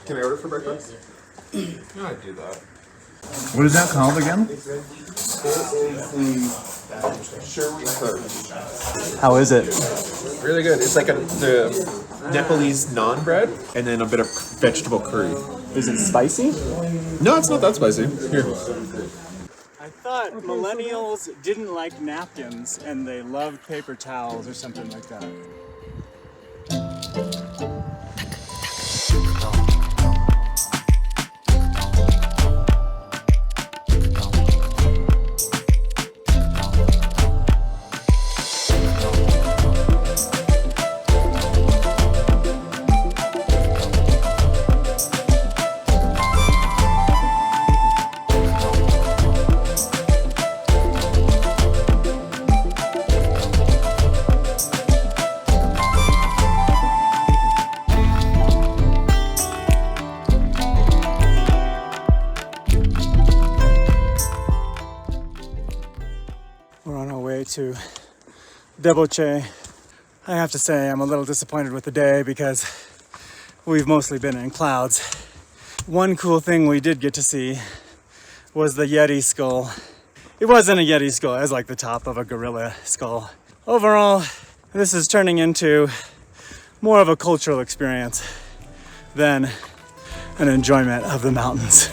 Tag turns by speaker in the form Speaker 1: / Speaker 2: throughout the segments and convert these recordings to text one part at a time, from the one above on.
Speaker 1: Can I order for breakfast? Yeah, I'd do that.
Speaker 2: What is that called again?
Speaker 1: Sherry curry.
Speaker 2: How is it?
Speaker 1: Really good. It's like the Nepalese naan bread and then a bit of vegetable curry.
Speaker 2: Is it spicy?
Speaker 1: No, it's not that spicy. Here.
Speaker 3: I thought millennials didn't like napkins and they loved paper towels or something like that. We're on our way to Deboche. I have to say I'm a little disappointed with the day because we've mostly been in clouds. One cool thing we did get to see was the Yeti skull. It wasn't a Yeti skull, it was like the top of a gorilla skull. Overall, this is turning into more of a cultural experience than an enjoyment of the mountains.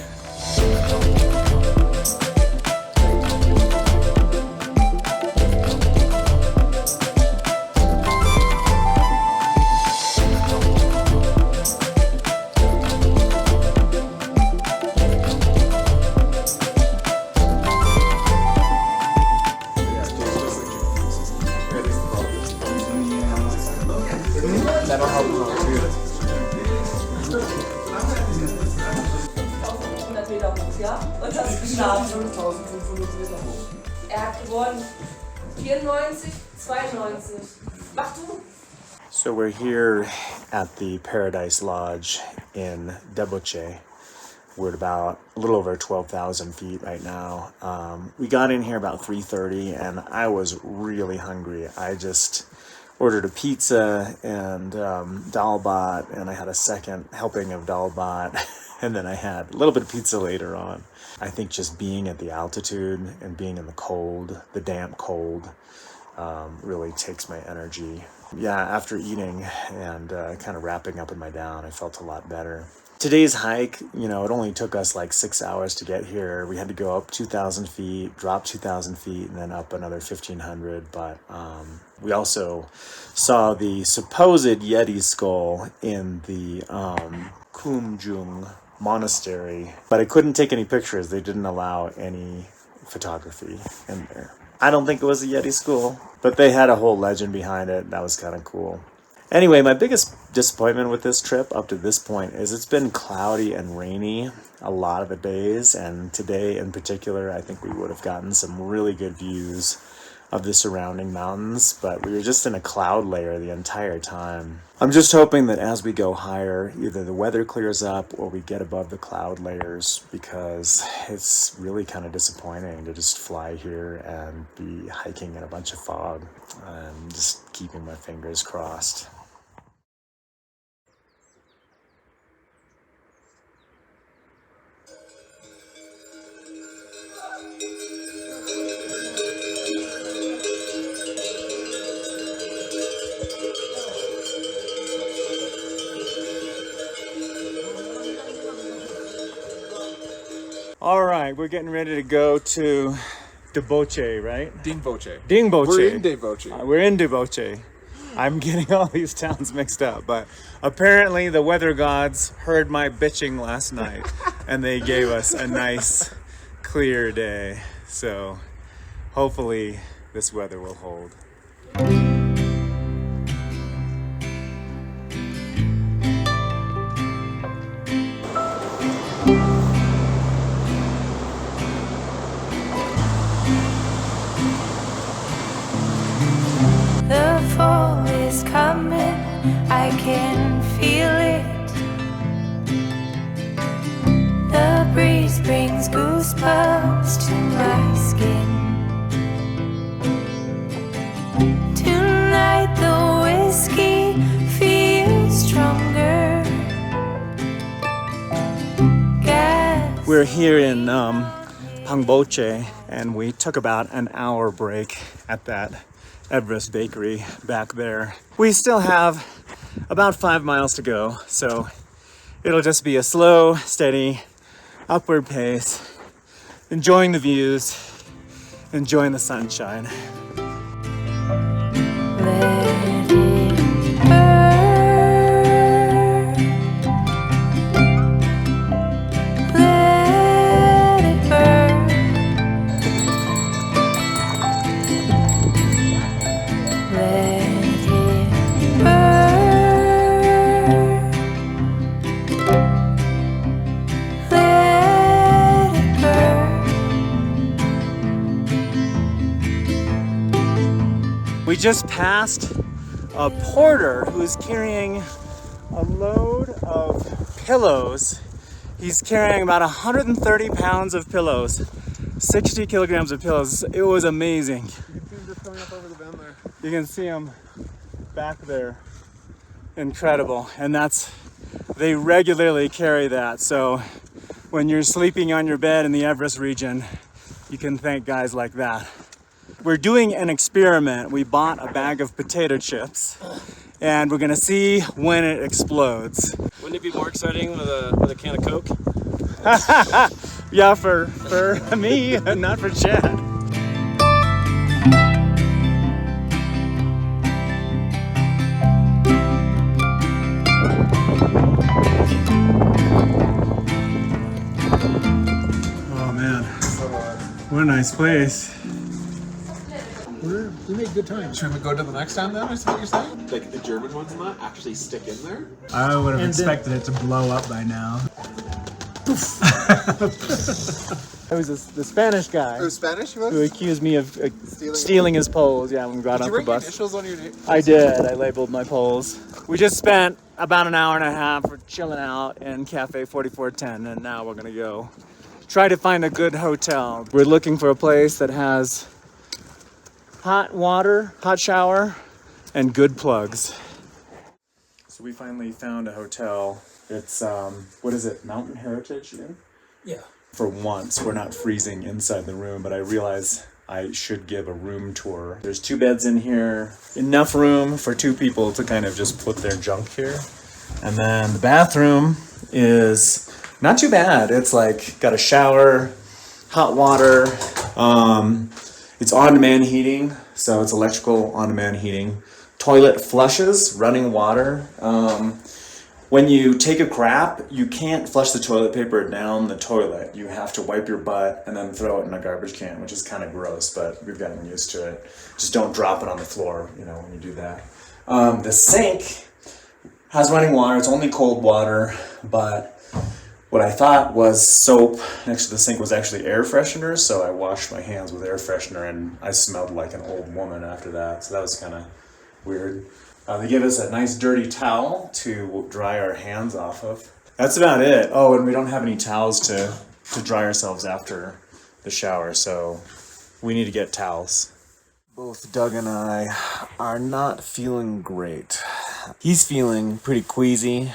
Speaker 1: That'll help too.
Speaker 4: 1500 Meter hoch, ja? Und hast gestartet. 1500 Meter hoch. Hat gewonnen. 94, 92. Mach du.
Speaker 3: So we're here at the Paradise Lodge in Deboche. We're at about a little over 12,000 feet right now. We got in here about 3:30 and I was really hungry. I just ordered a pizza and dalbat, and I had a second helping of dalbat, and then I had a little bit of pizza later on. I think just being at the altitude and being in the cold, the damp cold, really takes my energy. Yeah, after eating and kind of wrapping up in my down, I felt a lot better. Today's hike, you know, it only took us like 6 hours to get here. We had to go up 2,000 feet, drop 2,000 feet, and then up another 1,500. But we also saw the supposed Yeti skull in the Kumjung monastery. But I couldn't take any pictures. They didn't allow any photography in there. I don't think it was a Yeti skull, but they had a whole legend behind it. That was kind of cool. Anyway, my biggest disappointment with this trip up to this point is it's been cloudy and rainy a lot of the days, and today in particular I think we would have gotten some really good views of the surrounding mountains, but we were just in a cloud layer the entire time. I'm just hoping that as we go higher, either the weather clears up or we get above the cloud layers, because it's really kind of disappointing to just fly here and be hiking in a bunch of fog. I'm just keeping my fingers crossed. All right, we're getting ready to go to Deboche, right?
Speaker 1: Dingboche.
Speaker 3: Dingboche.
Speaker 1: We're in Deboche.
Speaker 3: We're in Deboche. I'm getting all these towns mixed up, but apparently the weather gods heard my bitching last night and they gave us a nice clear day. So hopefully this weather will hold.
Speaker 5: The fall is coming, I can feel it. The breeze brings goosebumps to my skin.
Speaker 3: We're here in Dingboche, and we took about an hour break at that Everest bakery back there. We still have about 5 miles to go, so it'll just be a slow, steady, upward pace, enjoying the views, enjoying the sunshine.
Speaker 5: Let it burn. Let it burn. Let it burn. Let it burn.
Speaker 3: We just passed a porter who's carrying a load of pillows. He's carrying about 130 pounds of pillows, 60 kilograms of pillows. It was amazing.
Speaker 1: You can see him just coming up over the bend there.
Speaker 3: You can see him back there. Incredible. And they regularly carry that. So when you're sleeping on your bed in the Everest region, you can thank guys like that. We're doing an experiment. We bought a bag of potato chips, and we're gonna see when it explodes.
Speaker 6: Wouldn't it be more exciting with a can of Coke?
Speaker 3: Yeah, for me, not for Chad. Oh man, what a nice place.
Speaker 1: We made good time. Should we go to the next time then? Is what you're saying? Like the German ones and that actually stick in there?
Speaker 2: I would have expected it to blow up by now.
Speaker 3: It was the Spanish guy
Speaker 1: It was Spanish, you
Speaker 3: who accused me of stealing his poles. Yeah, when we got
Speaker 1: Did
Speaker 3: off
Speaker 1: you
Speaker 3: the
Speaker 1: write your
Speaker 3: bus.
Speaker 1: initials on your name?
Speaker 3: I did. I labeled my poles. We just spent about an hour and a half for chilling out in Cafe 4410, and now we're gonna go try to find a good hotel. We're looking for a place that has hot water, hot shower, and good plugs. So we finally found a hotel. It's what is it? Mountain Heritage Inn?
Speaker 6: Yeah.
Speaker 3: For once, we're not freezing inside the room, but I realize I should give a room tour. There's 2 beds in here, enough room for 2 people to kind of just put their junk here. And then the bathroom is not too bad. It's like got a shower, hot water. It's on-demand heating, so it's electrical on-demand heating. Toilet flushes, running water. When you take a crap, you can't flush the toilet paper down the toilet. You have to wipe your butt and then throw it in a garbage can, which is kind of gross, but we've gotten used to it. Just don't drop it on the floor, when you do that. The sink has running water. It's only cold water, but what I thought was soap next to the sink was actually air freshener, so I washed my hands with air freshener and I smelled like an old woman after that, so that was kind of weird. They give us a nice dirty towel to dry our hands off of. That's about it. Oh, and we don't have any towels to dry ourselves after the shower, so we need to get towels. Both Doug and I are not feeling great. He's feeling pretty queasy.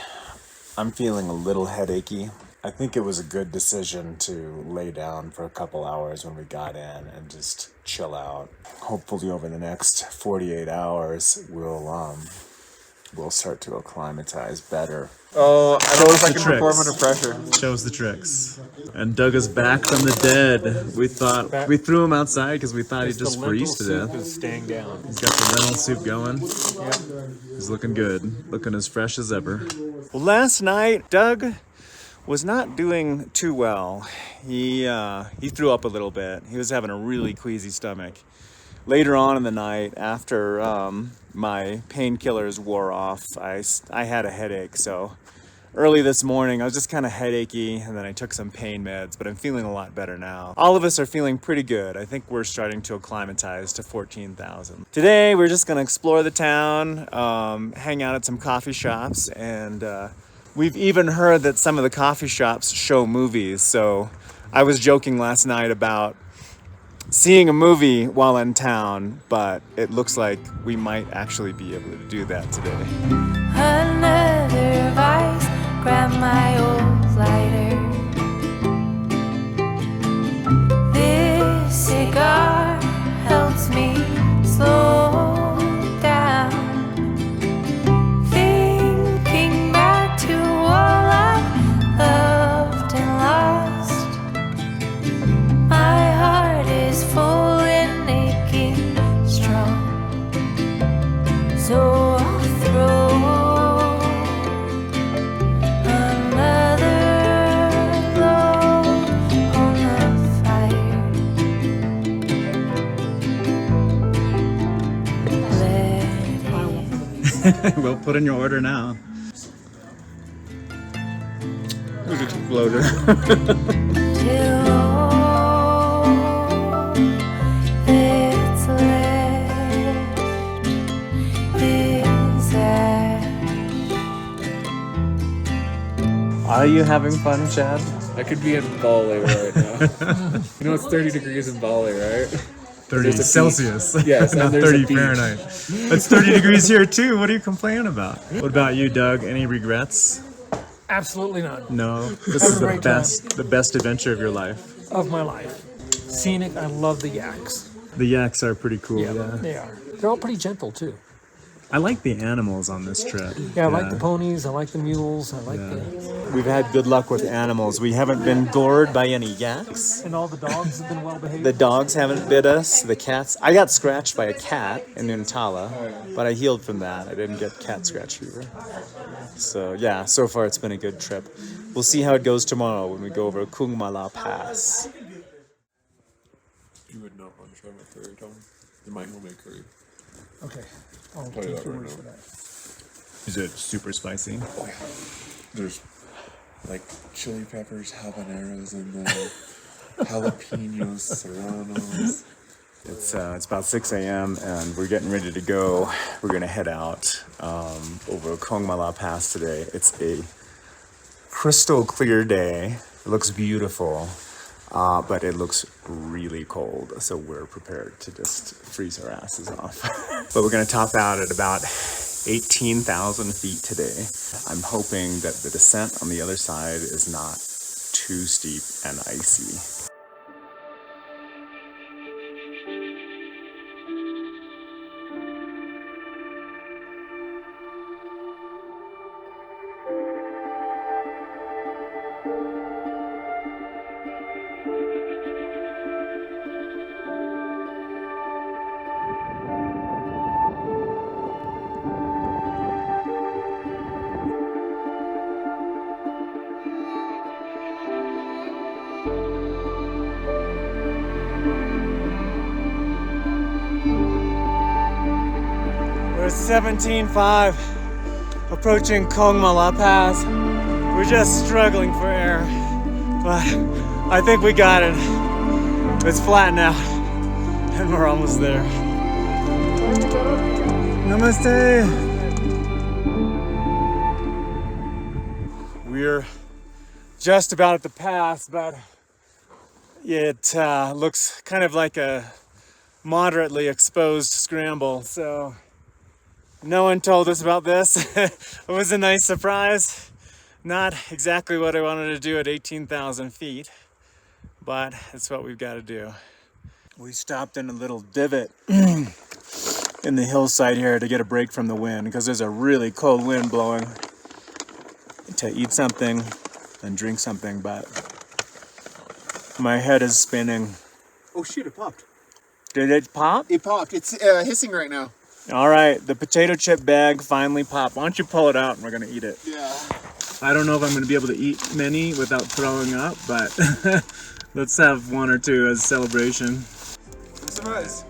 Speaker 3: I'm feeling a little headachy. I think it was a good decision to lay down for a couple hours when we got in and just chill out. Hopefully over the next 48 hours, we'll start to acclimatize better.
Speaker 1: Oh, I don't know if I
Speaker 2: the
Speaker 1: can
Speaker 2: tricks.
Speaker 1: perform under pressure.
Speaker 2: Shows the tricks. And Doug is back from the dead. We threw him outside because we thought he'd just freeze to death.
Speaker 6: Is staying down.
Speaker 2: He's got the lentil soup going. He's looking good. Looking as fresh as ever.
Speaker 3: Well, last night, Doug was not doing too well. He threw up a little bit. He was having a really queasy stomach. Later on in the night, after my painkillers wore off, I had a headache. So early this morning, I was just kind of headachy, and then I took some pain meds, but I'm feeling a lot better now. All of us are feeling pretty good. I think we're starting to acclimatize to 14,000. Today, we're just gonna explore the town, hang out at some coffee shops, and we've even heard that some of the coffee shops show movies. So I was joking last night about seeing a movie while in town, but it looks like we might actually be able to do that today.
Speaker 5: Another vice, grab my old lighter.
Speaker 2: We'll put in your order now. We just floated.
Speaker 5: till all that's left is ash.
Speaker 2: Are you having fun, Chad?
Speaker 1: I could be in Bali right now. You know it's 30 degrees in Bali, right?
Speaker 2: 30
Speaker 1: There's a
Speaker 2: Celsius.
Speaker 1: Yes, and
Speaker 2: not
Speaker 1: there's a
Speaker 2: 30
Speaker 1: beach.
Speaker 2: Fahrenheit. It's 30 degrees here too. What are you complaining about? What about you, Doug? Any regrets?
Speaker 7: Absolutely none.
Speaker 2: No. This is the
Speaker 7: Great time.
Speaker 2: best adventure of your life.
Speaker 7: Of my life. Scenic, I love the yaks.
Speaker 2: The yaks are pretty cool. Yeah.
Speaker 7: They are. They're all pretty gentle too.
Speaker 2: I like the animals on this trip.
Speaker 7: Yeah, I like the ponies, I like the mules, I like
Speaker 3: We've had good luck with animals. We haven't been gored by any yaks.
Speaker 7: and all the dogs have been well behaved.
Speaker 3: The dogs haven't bit us. The cats. I got scratched by a cat in Nuntala, but I healed from that. I didn't get cat scratch fever. So yeah, so far it's been a good trip. We'll see how it goes tomorrow when we go over Kongma La Pass.
Speaker 1: You would not want to try my curry, Tom. My homemade curry.
Speaker 7: Okay. I'll
Speaker 1: Tell you
Speaker 7: take
Speaker 1: that
Speaker 7: your
Speaker 1: right
Speaker 7: word
Speaker 1: now.
Speaker 7: for that.
Speaker 2: Is it super spicy?
Speaker 1: There's like chili peppers, habaneros, and jalapenos, serranos.
Speaker 3: It's about 6 a.m. and we're getting ready to go. We're gonna head out over Kongma La Pass today. It's a crystal clear day. It looks beautiful, but it looks really cold. So we're prepared to just freeze our asses off. But we're gonna top out at about 18,000 feet today. I'm hoping that the descent on the other side is not too steep and icy. We're 17.5, approaching Kongma La Pass. We're just struggling for air, but I think we got it. It's flat now, and we're almost there. Namaste. We're just about at the pass, but it looks kind of like a moderately exposed scramble, so no one told us about this. It was a nice surprise. Not exactly what I wanted to do at 18,000 feet, but it's what we've got to do. We stopped in a little divot in the hillside here to get a break from the wind because there's a really cold wind blowing, to eat something and drink something, but my head is spinning.
Speaker 1: Oh shoot! It popped.
Speaker 3: Did it pop?
Speaker 1: It popped. It's hissing right now.
Speaker 3: All right, the potato chip bag finally popped. Why don't you pull it out and we're gonna eat it?
Speaker 1: Yeah.
Speaker 2: I don't know if I'm going to be able to eat many without throwing up, but let's have one or two as a celebration.
Speaker 1: I'm surprised.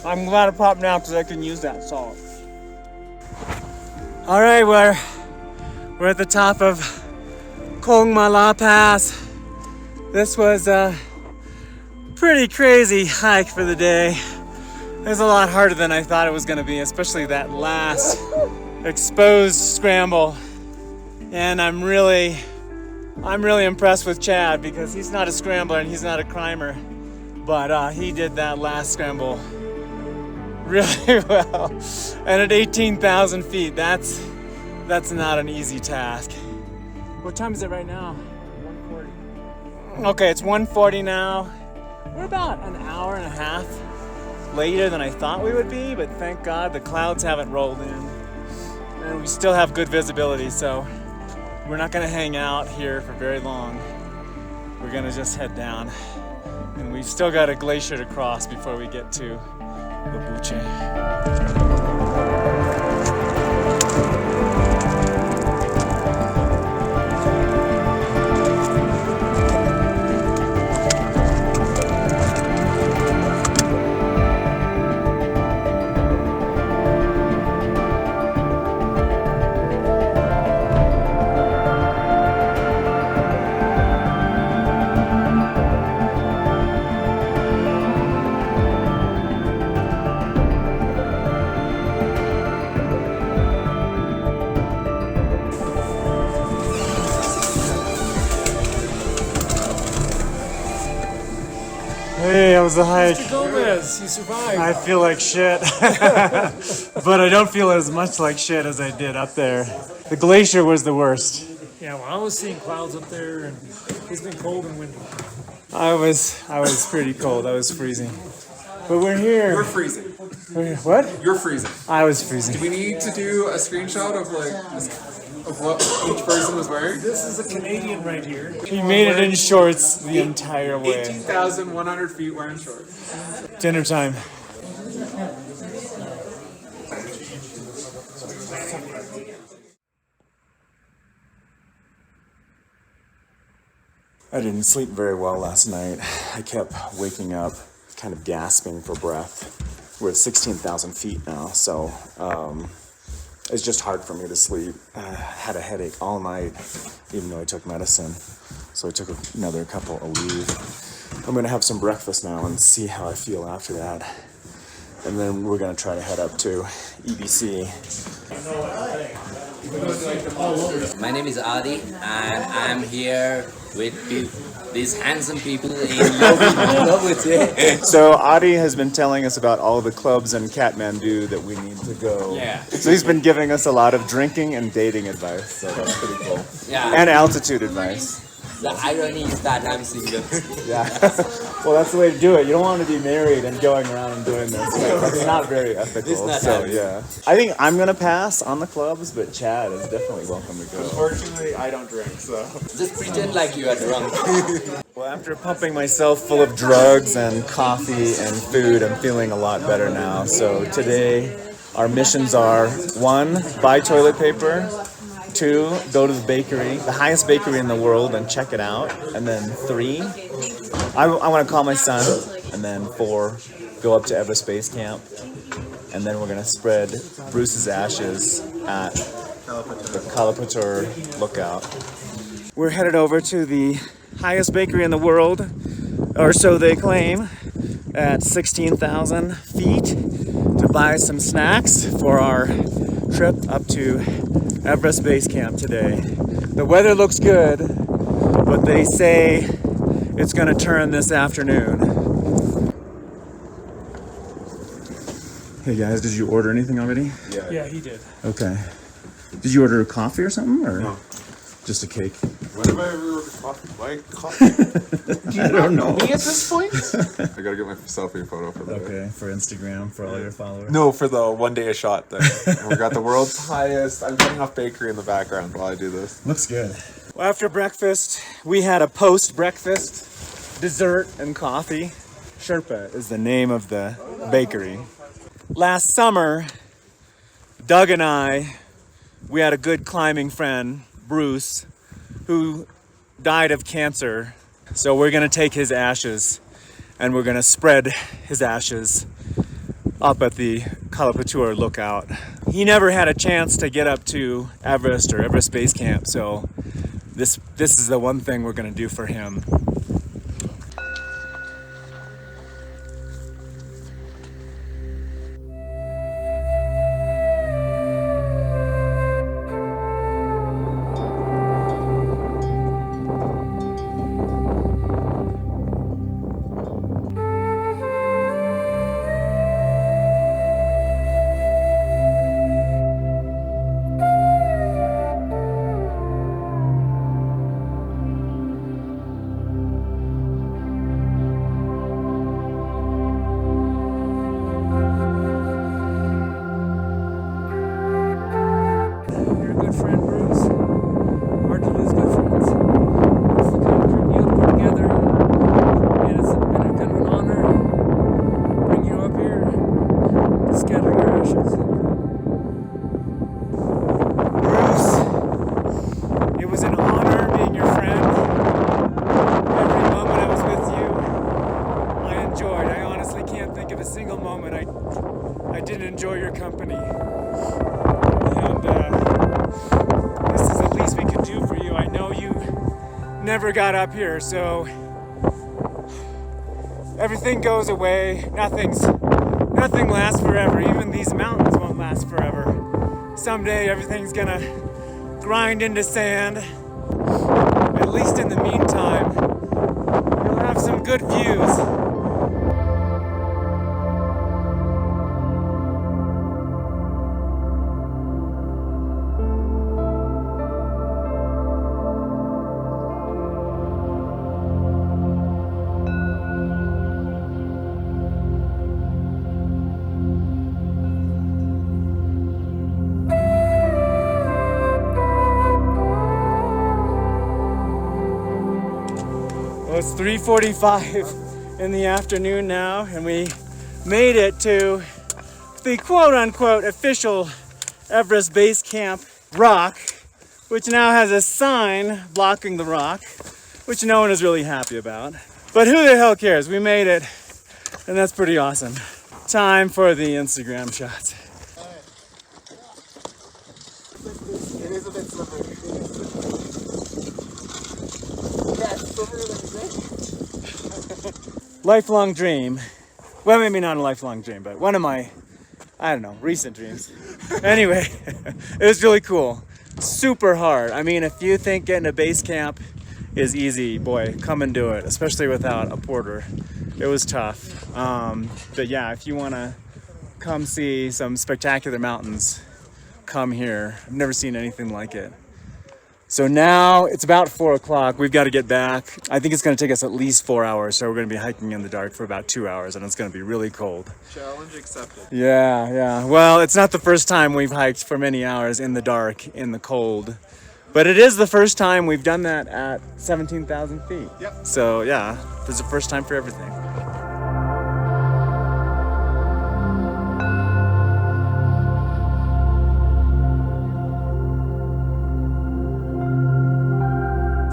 Speaker 3: I'm glad it popped now because I can use that salt. All right, we're at the top of Kongma La Pass. This was a pretty crazy hike for the day. It was a lot harder than I thought it was going to be, especially that last exposed scramble. And I'm really impressed with Chad because he's not a scrambler and he's not a climber, but he did that last scramble really well. And at 18,000 feet, that's not an easy task. What time is it right now? 1:40. Okay, it's 1:40 now. We're about an hour and a half later than I thought we would be, but thank God the clouds haven't rolled in. And we still have good visibility, so we're not gonna hang out here for very long. We're gonna just head down. And we've still got a glacier to cross before we get to Lobuche. Hey, how was the hike?
Speaker 7: Mr. Gomez, you survived.
Speaker 3: I feel like shit. But I don't feel as much like shit as I did up there. The glacier was the worst.
Speaker 7: Yeah, well, I was seeing clouds up there, and it's been cold and windy.
Speaker 3: I was pretty cold. I was freezing. But we're here.
Speaker 1: You're freezing.
Speaker 3: What?
Speaker 1: You're freezing.
Speaker 3: I was freezing.
Speaker 1: Do we need to do a screenshot of what each person was wearing?
Speaker 7: This is a Canadian right here.
Speaker 3: He made it in shorts the entire way.
Speaker 1: 18,100 feet wearing shorts.
Speaker 3: Dinner time. I didn't sleep very well last night. I kept waking up kind of gasping for breath. We're at 16,000 feet now, so it's just hard for me to sleep. I had a headache all night, even though I took medicine. So I took another couple of leave. I'm gonna have some breakfast now and see how I feel after that. And then we're gonna try to head up to EBC.
Speaker 8: My name is Adi, and I'm here with these handsome people in Lobuche.
Speaker 3: So Adi has been telling us about all the clubs in Kathmandu that we need to go.
Speaker 8: Yeah.
Speaker 3: So he's been giving us a lot of drinking and dating advice. So that's pretty cool.
Speaker 8: Yeah.
Speaker 3: And altitude advice.
Speaker 8: The irony is that I'm single.
Speaker 3: Yeah. Well, that's the way to do it. You don't want to be married and going around and doing this. Like, that's not very ethical.
Speaker 8: It's not
Speaker 3: so
Speaker 8: happening.
Speaker 3: yeah. I think I'm gonna pass on the clubs, but Chad is definitely welcome to go.
Speaker 1: Unfortunately, I don't drink, so.
Speaker 8: Just pretend like you are drunk.
Speaker 3: Well, after pumping myself full of drugs and coffee and food, I'm feeling a lot better now. So today, our missions are: 1, buy toilet paper; 2, go to the bakery, the highest bakery in the world, and check it out; and then 3, I want to call my son; and then 4, go up to Everest Base Camp; and then we're gonna spread Bruce's ashes at the Kalapatur lookout. We're headed over to the highest bakery in the world, or so they claim, at 16,000 feet to buy some snacks for our trip up to Everest Base Camp today. The weather looks good, but they say it's gonna turn this afternoon. Hey guys, did you order anything already?
Speaker 7: Yeah, he did.
Speaker 3: Okay. Did you order coffee or something, or
Speaker 1: No.
Speaker 3: just a cake?
Speaker 1: When have I ever ordered coffee? Why coffee?
Speaker 3: I don't know.
Speaker 1: Me at this point? I gotta get my selfie photo for that.
Speaker 3: Okay, for Instagram, for all your followers.
Speaker 1: No, for the one day a shot thing. And we got the world's highest. I'm cutting off bakery in the background while I do this.
Speaker 3: Looks good. Well, after breakfast, we had a post-breakfast dessert and coffee. Sherpa is the name of the bakery. Last summer, Doug and we had a good climbing friend, Bruce, who died of cancer. So we're gonna take his ashes and we're gonna spread his ashes up at the Kalapatur lookout. He never had a chance to get up to Everest or Everest Base Camp, so this is the one thing we're gonna do for him.
Speaker 7: You're a good friend, Bruce. Hard to lose good friends. It's the kind of trip you have to put together, and it's been a kind of an honor to bring you up here to scatter your ashes.
Speaker 3: Bruce, it was an honor being your friend. Every moment I was with you, I enjoyed. I honestly can't think of a single moment I didn't enjoy your company. And this is the least we could do for you. I know you never got up here, so everything goes away. Nothing lasts forever. Even these mountains won't last forever. Someday everything's gonna grind into sand. At least in the meantime, you'll have some good views
Speaker 2: It's 3:45 in the afternoon now, and we made it to the quote-unquote official Everest Base Camp rock, which now has a sign blocking the rock, which no one is really happy about. But who the hell cares? We made it, and that's pretty awesome. Time for the Instagram shots.
Speaker 1: It is a bit slippery.
Speaker 2: Lifelong dream. Well, maybe not a lifelong dream, but one of my, I don't know, recent dreams. Anyway, it was really cool. Super hard. I mean, if you think getting a base camp is easy, boy, come and do it, especially without a porter. It was tough. But yeah, if you want to come see some spectacular mountains, come here. I've never seen anything like it. So now it's about 4 o'clock. We've got to get back. I think it's going to take us at least 4 hours. So we're going to be hiking in the dark for about 2 hours, and it's going to be really cold.
Speaker 1: Challenge accepted.
Speaker 2: Yeah, yeah. Well, it's not the first time we've hiked for many hours in the dark, in the cold. But it is the first time we've done that at 17,000 feet.
Speaker 1: Yep.
Speaker 2: So yeah, this is the first time for everything.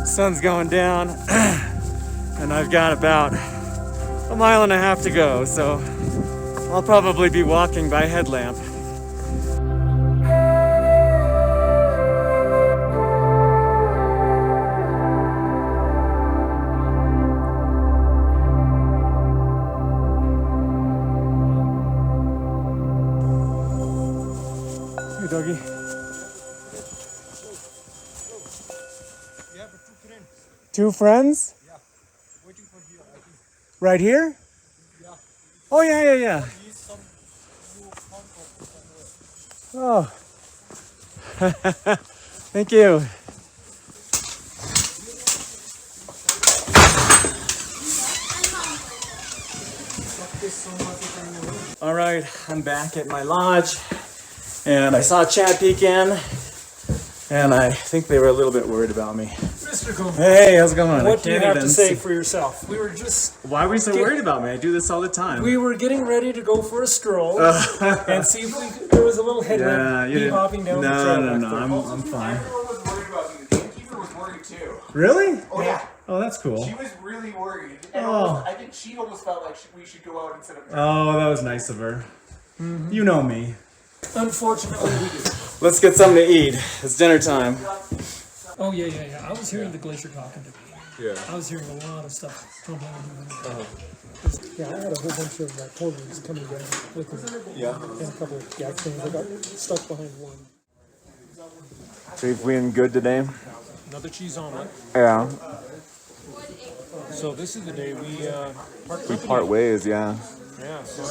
Speaker 2: Sun's going down, and I've got about 1.5 miles to go, so I'll probably be walking by headlamp. Hey, doggy. Two friends? Yeah. Waiting for here, I think. Right here? Yeah. Oh, yeah. Oh. Thank you. All right, I'm back at my lodge, and I saw Chad peek in, and I think they were a little bit worried about me.
Speaker 7: Mr. Kongma,
Speaker 2: Hey, how's it going?
Speaker 7: what do you have to say for yourself? We were just...
Speaker 2: Why were you so worried about me? I do this all the time.
Speaker 7: We were getting ready to go for a stroll and see if there was a little headwind hopping down the trail.
Speaker 2: No, I'm fine.
Speaker 1: Everyone was worried about me. The gamekeeper was worried too.
Speaker 2: Really?
Speaker 1: Oh yeah.
Speaker 2: Oh, that's cool.
Speaker 1: She was really worried. And I think she almost felt like we should go out instead of...
Speaker 2: Oh, that was nice of her. You know me.
Speaker 7: Unfortunately, we do.
Speaker 2: Let's get something to eat. It's dinner time.
Speaker 7: Oh, yeah. I was hearing the glacier talking to me.
Speaker 1: Yeah.
Speaker 7: I was hearing a lot of stuff from him. Yeah, I had a whole bunch of porters coming down with me.
Speaker 1: Yeah.
Speaker 7: And a couple of gas things. I got stuck behind one.
Speaker 2: So we've been good today?
Speaker 7: Another cheese omelet.
Speaker 2: Yeah.
Speaker 7: So this is the day we
Speaker 2: Part ways, yeah.
Speaker 7: Yeah, so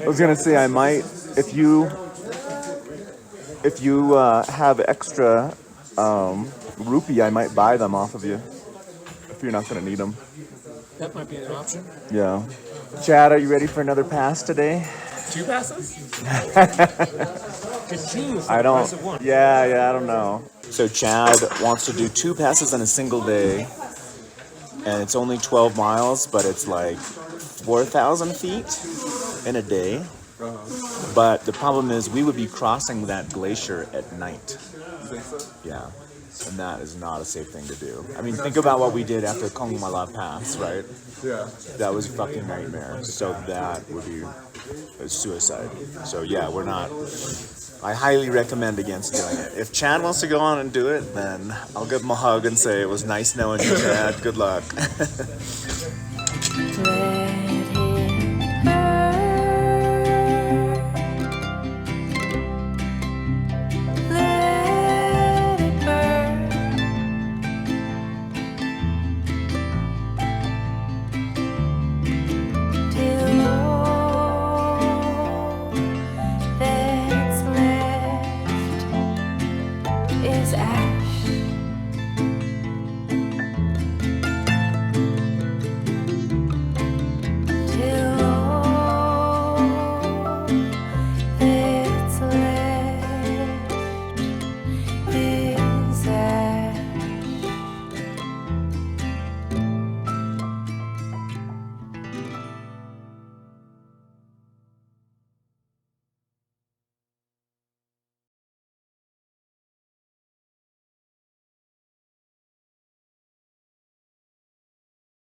Speaker 2: I was gonna say I might, if you have extra rupee, I might buy them off of you if you're not gonna need them.
Speaker 7: that might be an option.
Speaker 2: Yeah. Chad, are you ready for another pass today?
Speaker 7: 2 passes? Could choose.
Speaker 2: I don't.
Speaker 7: One.
Speaker 2: Yeah, I don't know. So Chad wants to do 2 passes in a single day, and it's only 12 miles, but it's like 4,000 feet in a day. But the problem is we would be crossing that glacier at night. Yeah. And that is not a safe thing to do. I mean, think about what we did after Kongma La Pass, right?
Speaker 1: Yeah.
Speaker 2: That was a fucking nightmare. So that would be a suicide. So yeah, we're not... I highly recommend against doing it. If Chad wants to go on and do it, then I'll give him a hug and say, it was nice knowing you, Chad. Good luck.